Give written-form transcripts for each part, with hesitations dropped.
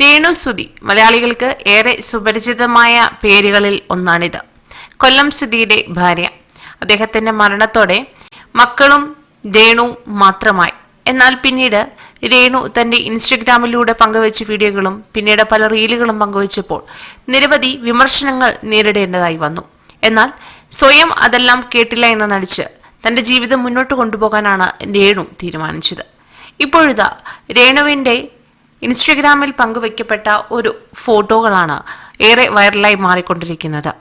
രേണു സുധി മലയാളികൾക്ക് ഏറെ സുപരിചിതമായ പേരുകളിൽ ഒന്നാണിത്. കൊല്ലം സുധിയുടെ ഭാര്യ. അദ്ദേഹത്തിന്റെ മരണത്തോടെ മക്കളും രേണു മാത്രമായി. എന്നാൽ പിന്നീട് രേണു തന്റെ ഇൻസ്റ്റഗ്രാമിലൂടെ പങ്കുവച്ച വീഡിയോകളും പിന്നീട് പല റീലുകളും പങ്കുവച്ചപ്പോൾ നിരവധി വിമർശനങ്ങൾ നേരിടേണ്ടതായി വന്നു. എന്നാൽ സ്വയം അതെല്ലാം കേട്ടില്ല എന്ന് നടിച്ച് തന്റെ ജീവിതം മുന്നോട്ട് കൊണ്ടുപോകാനാണ് രേണു തീരുമാനിച്ചത്. ഇപ്പോഴിതാ രേണുവിന്റെ ഇൻസ്റ്റഗ്രാമിൽ പങ്കുവയ്ക്കപ്പെട്ട ഒരു ഫോട്ടോകളാണ് ഏറെ വൈറലായി മാറിക്കൊണ്ടിരിക്കുന്നത്.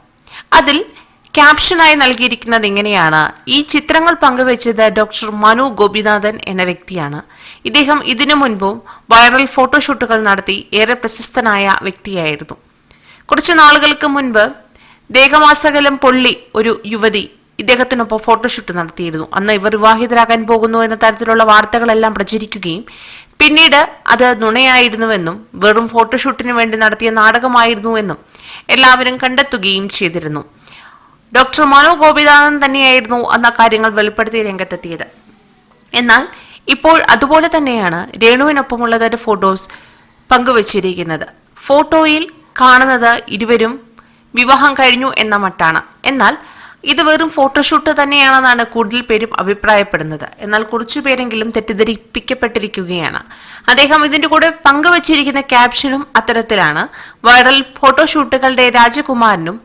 അതിൽ ക്യാപ്ഷനായി നൽകിയിരിക്കുന്നത് ഇങ്ങനെയാണ്: ഈ ചിത്രങ്ങൾ പങ്കുവച്ചത് ഡോക്ടർ മനു ഗോപിനാഥൻ എന്ന വ്യക്തിയാണ്. ഇദ്ദേഹം ഇതിനു മുൻപും വൈറൽ ഫോട്ടോഷൂട്ടുകൾ നടത്തി ഏറെ പ്രശസ്തനായ വ്യക്തിയായിരുന്നു. കുറച്ചു നാളുകൾക്ക് മുൻപ് ദേഹമാസകലം പൊള്ളി ഒരു യുവതി ഇദ്ദേഹത്തിനൊപ്പം ഫോട്ടോഷൂട്ട് നടത്തിയിരുന്നു. അന്ന് ഇവർ വിവാഹിതരാകാൻ പോകുന്നു എന്ന തരത്തിലുള്ള വാർത്തകളെല്ലാം പ്രചരിക്കുകയും പിന്നീട് അത് നുണയായിരുന്നുവെന്നും വെറും ഫോട്ടോഷൂട്ടിന് വേണ്ടി നടത്തിയ നാടകമായിരുന്നു എന്നും എല്ലാവരും കണ്ടെത്തുകയും ചെയ്തിരുന്നു. ഡോക്ടർ മനു ഗോപിനാഥൻ തന്നെയായിരുന്നു അന്ന് കാര്യങ്ങൾ വെളിപ്പെടുത്തി രംഗത്തെത്തിയത്. എന്നാൽ ഇപ്പോൾ അതുപോലെ തന്നെയാണ് രേണുവിനൊപ്പമുള്ള തന്റെ ഫോട്ടോസ് പങ്കുവച്ചിരിക്കുന്നത്. ഫോട്ടോയിൽ കാണുന്നത് ഇരുവരും വിവാഹം കഴിഞ്ഞു എന്ന മട്ടാണ്. എന്നാൽ ഇത് വെറും ഫോട്ടോഷൂട്ട് തന്നെയാണെന്നാണ് കൂടുതൽ പേരും അഭിപ്രായപ്പെടുന്നത്. എന്നാൽ കുറച്ചുപേരെങ്കിലും തെറ്റിദ്ധരിപ്പിക്കപ്പെട്ടിരിക്കുകയാണ്. അദ്ദേഹം ഇതിന്റെ കൂടെ പങ്കുവച്ചിരിക്കുന്ന ക്യാപ്ഷനും അത്തരത്തിലാണ്: വൈറൽ ഫോട്ടോഷൂട്ടുകളുടെ രാജകുമാരനും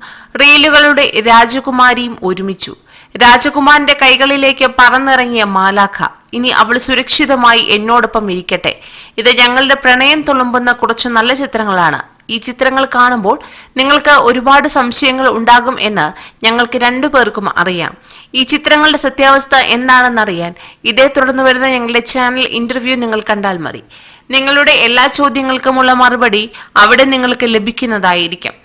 റീലുകളുടെ രാജകുമാരിയും ഒരുമിച്ചു. രാജകുമാരന്റെ കൈകളിലേക്ക് പറന്നിറങ്ങിയ മാലാഖ. ഇനി അവൾ സുരക്ഷിതമായി എന്നോടൊപ്പം ഇരിക്കട്ടെ. ഇത് ഞങ്ങളുടെ പ്രണയം തുളുമ്പുന്ന കുറച്ച് നല്ല ചിത്രങ്ങളാണ്. ഈ ചിത്രങ്ങൾ കാണുമ്പോൾ നിങ്ങൾക്ക് ഒരുപാട് സംശയങ്ങൾ ഉണ്ടാകും എന്ന് ഞങ്ങൾക്ക് രണ്ടുപേർക്കും അറിയാം. ഈ ചിത്രങ്ങളുടെ സത്യാവസ്ഥ എന്താണെന്നറിയാൻ ഇതേ തുടർന്ന് വരുന്ന ഞങ്ങളുടെ ചാനൽ ഇന്റർവ്യൂ നിങ്ങൾ കണ്ടാൽ മതി. നിങ്ങളുടെ എല്ലാ ചോദ്യങ്ങൾക്കുമുള്ള മറുപടി അവിടെ നിങ്ങൾക്ക് ലഭിക്കുന്നതായിരിക്കും.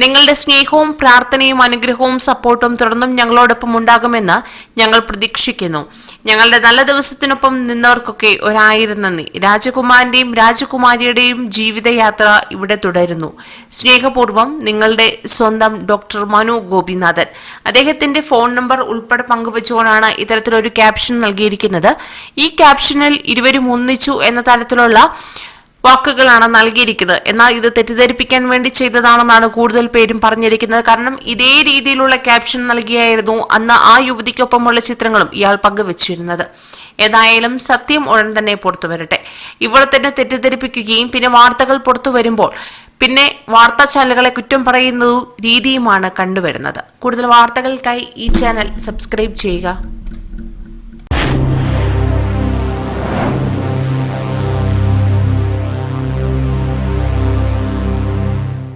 നിങ്ങളുടെ സ്നേഹവും പ്രാർത്ഥനയും അനുഗ്രഹവും സപ്പോർട്ടും തുടർന്നും ഞങ്ങളോടൊപ്പം ഉണ്ടാകുമെന്ന് ഞങ്ങൾ പ്രതീക്ഷിക്കുന്നു. ഞങ്ങളുടെ നല്ല ദിവസത്തിനൊപ്പം നിന്നവർക്കൊക്കെ 1000 നന്ദി. രാജകുമാരന്റെയും രാജകുമാരിയുടെയും ജീവിതയാത്ര ഇവിടെ തുടരുന്നു. സ്നേഹപൂർവ്വം നിങ്ങളുടെ സ്വന്തം ഡോക്ടർ മനു ഗോപിനാഥൻ. അദ്ദേഹത്തിന്റെ ഫോൺ നമ്പർ ഉൾപ്പെടെ പങ്കുവച്ചുകൊണ്ടാണ് ഇത്തരത്തിലൊരു ക്യാപ്ഷൻ നൽകിയിരിക്കുന്നത്. ഈ ക്യാപ്ഷനിൽ ഇരുവരും ഒന്നിച്ചു എന്ന തരത്തിലുള്ള വാക്കുകളാണ് നൽകിയിരിക്കുന്നത്. എന്നാൽ ഇത് തെറ്റിദ്ധരിപ്പിക്കാൻ വേണ്ടി ചെയ്തതാണെന്നാണ് കൂടുതൽ പേരും പറഞ്ഞിരിക്കുന്നത്. കാരണം ഇതേ രീതിയിലുള്ള ക്യാപ്ഷൻ നൽകിയായിരുന്നു അന്ന് ആ യുവതിക്കൊപ്പമുള്ള ചിത്രങ്ങളും ഇയാൾ പങ്കുവച്ചിരുന്നത്. ഏതായാലും സത്യം ഉടൻ തന്നെ പുറത്തു വരട്ടെ. ഇവിടെ തന്നെ തെറ്റിദ്ധരിപ്പിക്കുകയും പിന്നെ വാർത്തകൾ പുറത്തു വരുമ്പോൾ പിന്നെ വാർത്താ ചാനലുകളെ കുറ്റം പറയുന്ന രീതിയുമാണ് കണ്ടുവരുന്നത്. കൂടുതൽ വാർത്തകൾക്കായി ഈ ചാനൽ സബ്സ്ക്രൈബ് ചെയ്യുക.